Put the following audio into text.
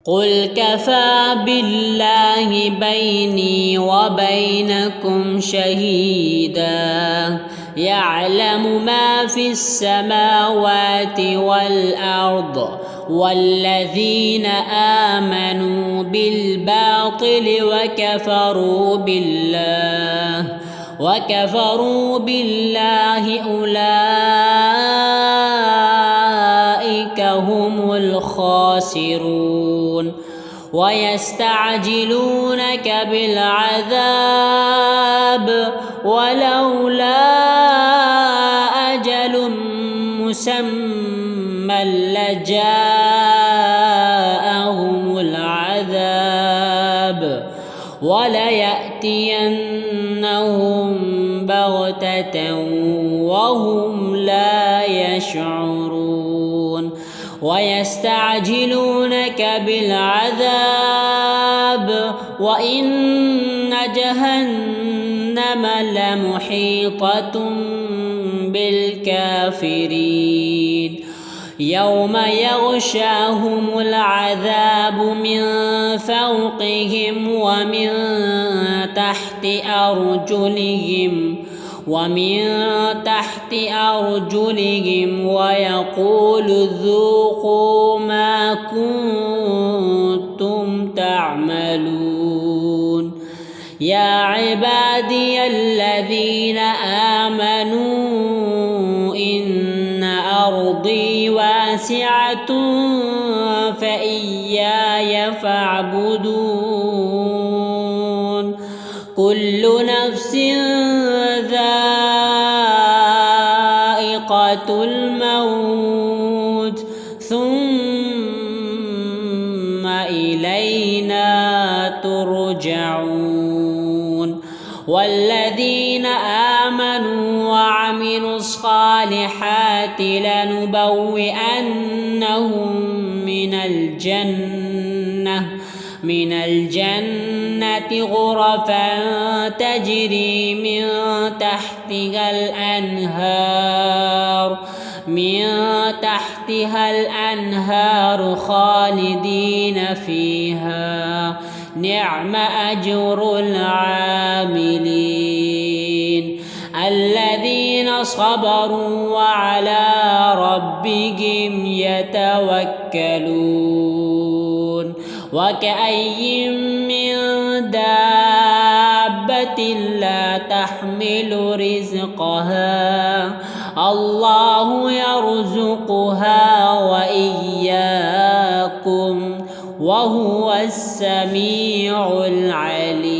قل كفى بالله بيني وبينكم شهيدا يعلم ما في السماوات والأرض والذين آمنوا بالباطل وكفروا بالله أولئك هم الخاسرون ويستعجلونك بالعذاب ولولا أجل مسمى لجاءهم العذاب وليأتينهم بغتة وهم لا يشعرون ويستعجلونك بالعذاب وإن جهنم لمحيطة بالكافرين يوم يغشاهم العذاب من فوقهم ومن تحت أرجلهم ويقول ذوقوا ما كنتم تعملون يا عبادي الذين آمنوا إن أرضي واسعة فإياي فاعبدون كل نفس ذائقة الموت ثم إلينا ترجعون والذين آمنوا وعملوا الصالحات لنبوئنهم من الجنة غرفا تجري من تحتها الأنهار خالدين فيها نعم أجر العاملين الذين صبروا وعلى ربهم يتوكلون وكأي من دابة لا تحمل رزقها الله يرزقها وإياكم وهو السميع العليم.